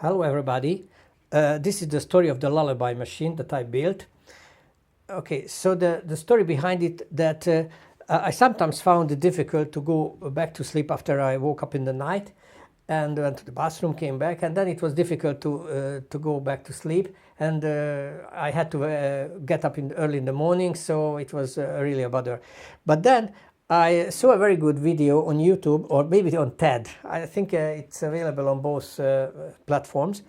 Hello everybody, this is the story of the Lullaby Machine that I built. Okay, so the story behind it that I sometimes found it difficult to go back to sleep after I woke up in the night and went to the bathroom, came back, and then it was difficult to go back to sleep, and I had to get up early in the morning, so it was really a bother. But then I saw a very good video on YouTube, or maybe on TED. I think it's available on both platforms,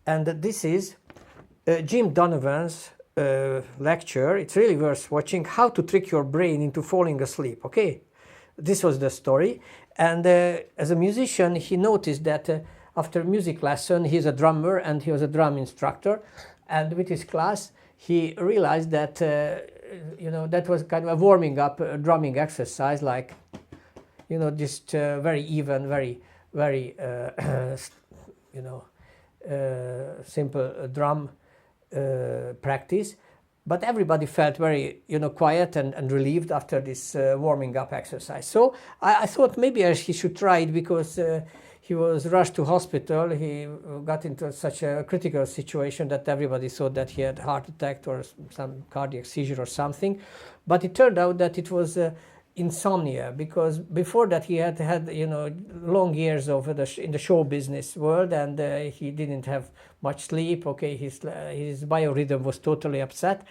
and this is Jim Donovan's lecture. It's really worth watching, how to trick your brain into falling asleep. Okay, this was the story. And as a musician, he noticed that after music lesson, he's a drummer and he was a drum instructor, and with his class he realized that that was kind of a warming up drumming exercise, like just very even, very simple drum practice, but everybody felt very quiet and relieved after this warming up exercise. So I thought maybe he should try it, because he was rushed to hospital. He got into such a critical situation that everybody thought that he had a heart attack or some cardiac seizure or something, but it turned out that it was insomnia, because before that he had long years of in the show business world, and he didn't have much sleep. Okay, his biorhythm was totally upset,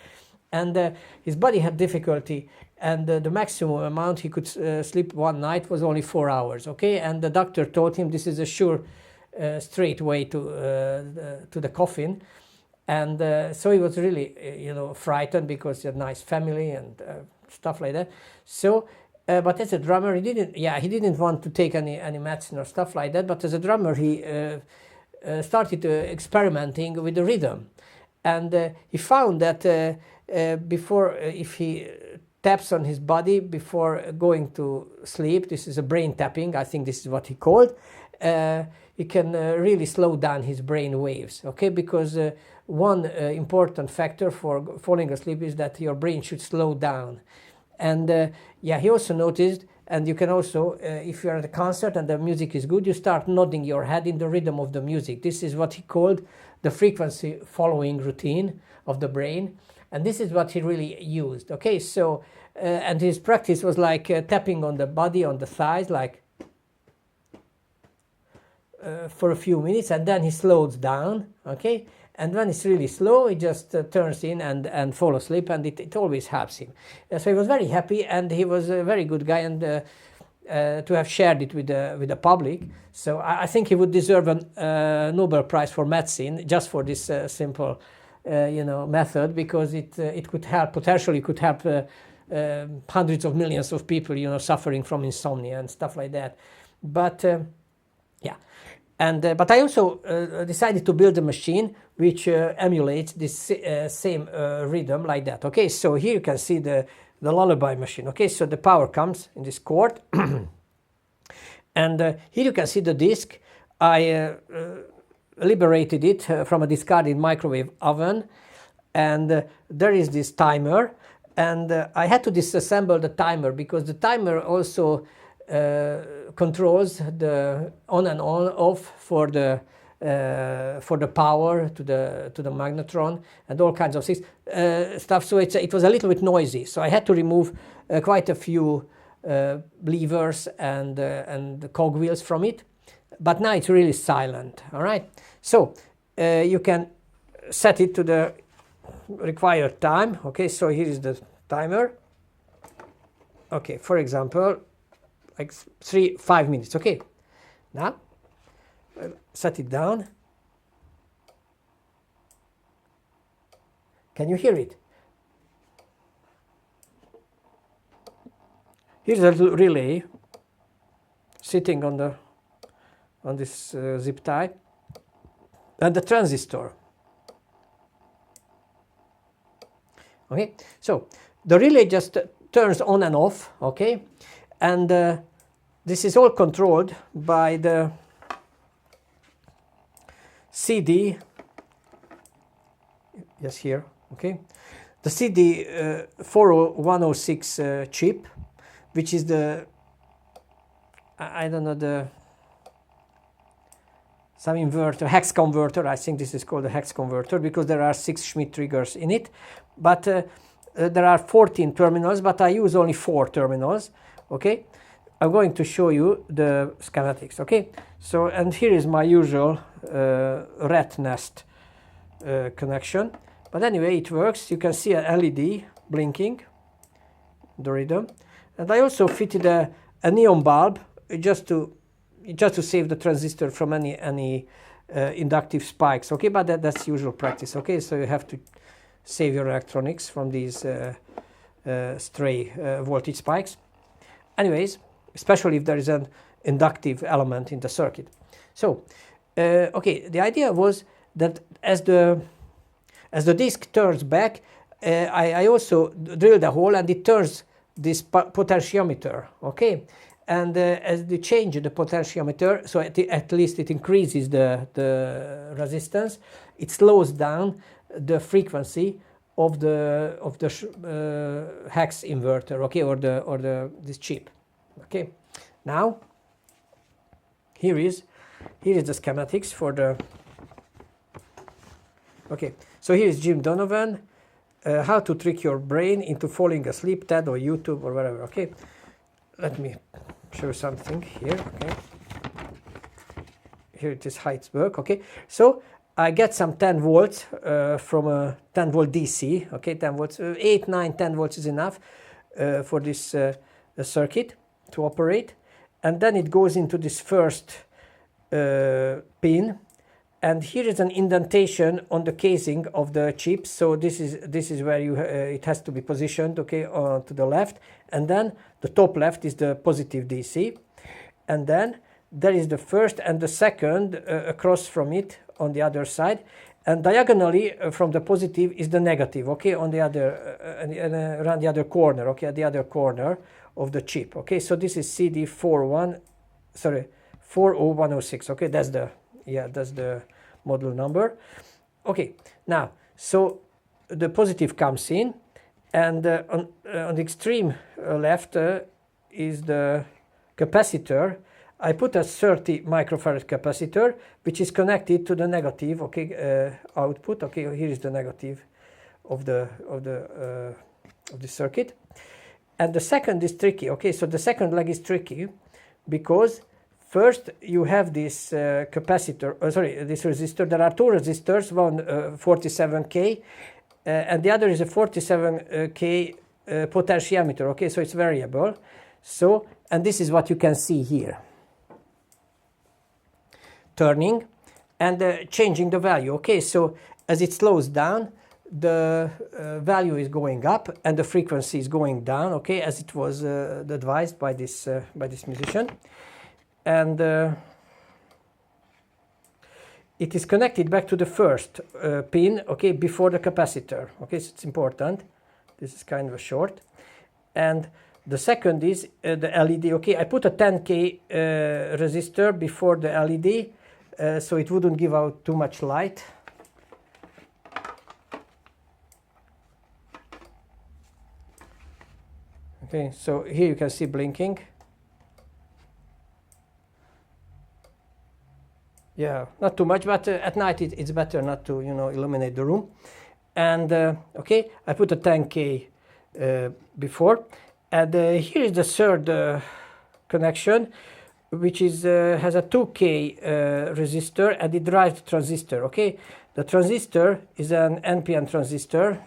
and his body had difficulty, and the maximum amount he could sleep one night was only 4 hours. Okay, and the doctor told him this is a sure straight way to the coffin, and so he was really frightened, because he had a nice family and stuff like that. So but as a drummer he didn't want to take any medicine or stuff like that, but as a drummer he started experimenting with the rhythm, and he found that before if he taps on his body before going to sleep, this is a brain tapping, I think this is what he called, he can really slow down his brain waves. Okay, because one important factor for falling asleep is that your brain should slow down. And he also noticed, and you can also, if you're at a concert and the music is good, you start nodding your head in the rhythm of the music. This is what he called the frequency following routine of the brain, and this is what he really used. Okay, so and his practice was like tapping on the body, on the thighs, like for a few minutes, and then he slows down. Okay, and when it's really slow, he just turns in and fall asleep, and it always helps him. So he was very happy, and he was a very good guy, and to have shared it with the public. So I think he would deserve a Nobel Prize for medicine just for this simple method, because it could help, potentially could help hundreds of millions of people suffering from insomnia and stuff like that. But but I also decided to build a machine which emulates this same rhythm like that. Okay, so here you can see the Lullaby Machine. Okay, so the power comes in this cord, and here you can see the disk. I liberated it from a discarded microwave oven, and there is this timer, and I had to disassemble the timer, because the timer also controls the on and off for the power to the magnetron and all kinds of things, stuff. So it was a little bit noisy, so I had to remove quite a few levers and cogwheels from it, but now it's really silent. All right, so you can set it to the required time. Okay, so here is the timer. Okay, for example, like 5 minutes. Okay, now set it down. Can you hear it? Here's a little relay sitting on this zip tie, and the transistor. Okay, so the relay just turns on and off. Okay, and this is all controlled by the CD. Yes, here. Okay, the CD 40106 chip, which is the I don't know, the inverter, hex converter. I think this is called a hex converter because there are 6 Schmitt triggers in it. But there are 14 terminals, but I use only 4 terminals. Okay, I'm going to show you the schematics. Okay, so and here is my usual rat nest connection. But anyway, it works. You can see a LED blinking, the rhythm, and I also fitted a neon bulb just to save the transistor from any inductive spikes. Okay, but that's usual practice. Okay, so you have to save your electronics from these stray voltage spikes. Anyways, especially if there is an inductive element in the circuit. So, okay, the idea was that as the disk turns back, I also drilled a hole and it turns this potentiometer. Okay, and as they change the potentiometer, so at least it increases the resistance, it slows down the frequency of the hex inverter, okay, or this chip. Okay, now here is the schematics for the. Okay, so here is Jim Dnovan, how to trick your brain into falling asleep, TED or YouTube or whatever. Okay, let me show something here. Okay, here it is how it works. Okay, so I get some 10 volts from a 10 volt DC. Okay, 10 volts, 8, 9, 10 volts is enough for this circuit to operate, and then it goes into this first pin, and here is an indentation on the casing of the chip. So this is where you it has to be positioned. Okay, to the left, and then the top left is the positive DC, and then there is the first and the second across from it on the other side, and diagonally from the positive is the negative. Okay, on the other around the other corner. Okay, at the other corner of the chip. Okay, so this is CD40106. Okay, that's the model number. Okay, now so the positive comes in, and on the extreme left is the capacitor. I put a 30 microfarad capacitor which is connected to the negative, okay, output. Okay, here is the negative of the circuit. And the second is tricky. Okay, so the second leg is tricky because first you have this capacitor, this resistor. There are 2 resistors, one 47K and the other is a 47K potentiometer. Okay, so it's variable. So, and this is what you can see here, turning and changing the value. Okay, so as it slows down, the value is going up and the frequency is going down. Okay, as it was advised by this musician, and it is connected back to the first pin. Okay, before the capacitor. Okay, so it's important. This is kind of a short, and the second is the LED. Okay, I put a 10K resistor before the LED, so it wouldn't give out too much light. Okay, so here you can see blinking. Yeah, not too much, but at night it's better not to, illuminate the room. And okay, I put a 10K before, and here is the third connection, which is has a 2K resistor, and it drives the transistor. Okay, the transistor is an NPN transistor.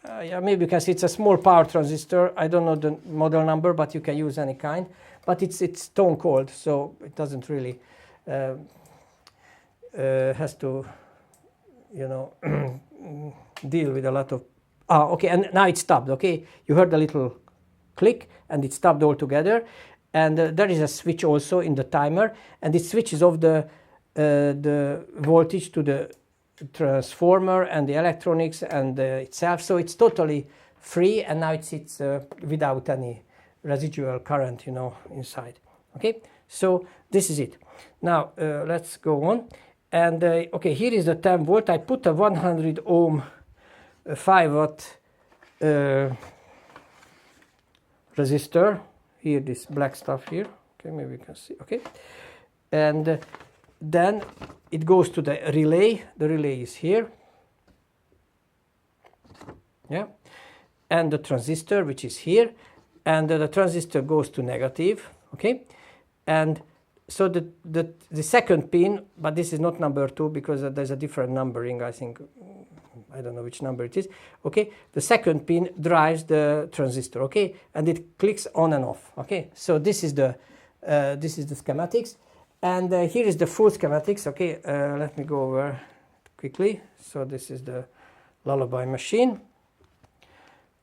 Yeah, maybe you can see it's a small power transistor. I don't know the model number, but you can use any kind. But it's stone cold, so it doesn't really has to, deal with a lot of. Okay, and now it stopped. Okay, you heard a little click, and it stopped altogether. And there is a switch also in the timer, and it switches off the voltage to the transformer and the electronics and itself. So it's totally free, and now it's without any residual current, inside. Okay, so this is it. Now let's go on. And okay, here is the 10 volt. I put a 100 ohm 5 watt resistor. Here, this black stuff here. Okay, maybe you can see. Okay, and then it goes to the relay. The relay is here. Yeah. And the transistor, which is here. And the transistor goes to negative. Okay. And so the second pin, but this is not number 2 because there's a different numbering, I think. I don't know which number it is. Okay. The second pin drives the transistor. Okay. And it clicks on and off. Okay. So this is the schematics. And here is the full schematics. Okay, let me go over quickly. So this is the Lullaby machine.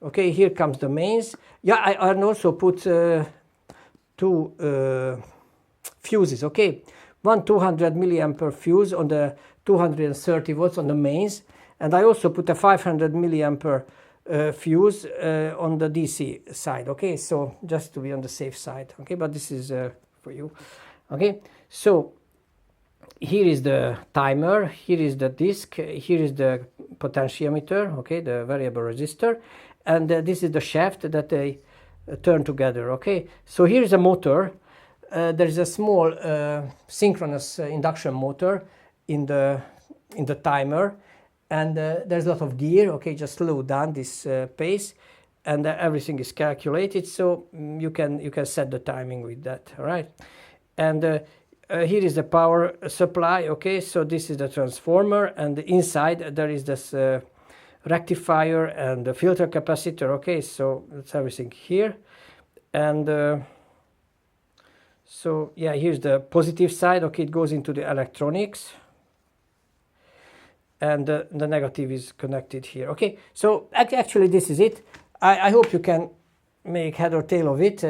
Okay, here comes the mains. Yeah, I also put 2 fuses. Okay, one 200 milliampere fuse on the 230 volts on the mains, and I also put a 500 milliampere fuse on the DC side. Okay, so just to be on the safe side. Okay, but this is for you. Okay, so here is the timer, here is the disk, here is the potentiometer, okay, the variable resistor, and this is the shaft that they turn together. Okay, so here is a motor. There is a small synchronous induction motor in the timer, and there's a lot of gear. Okay, just slow down this pace, and everything is calculated, so you can set the timing with that. All right. And here is the power supply. Okay, so this is the transformer, and inside there is this rectifier and the filter capacitor. Okay, so that's everything here. And so yeah, here's the positive side. Okay, it goes into the electronics, and the negative is connected here. Okay, so actually this is it. I hope you can make head or tail of it.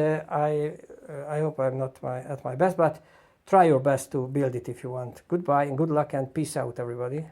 I hope I'm not at my best, but try your best to build it if you want. Goodbye and good luck and peace out, everybody.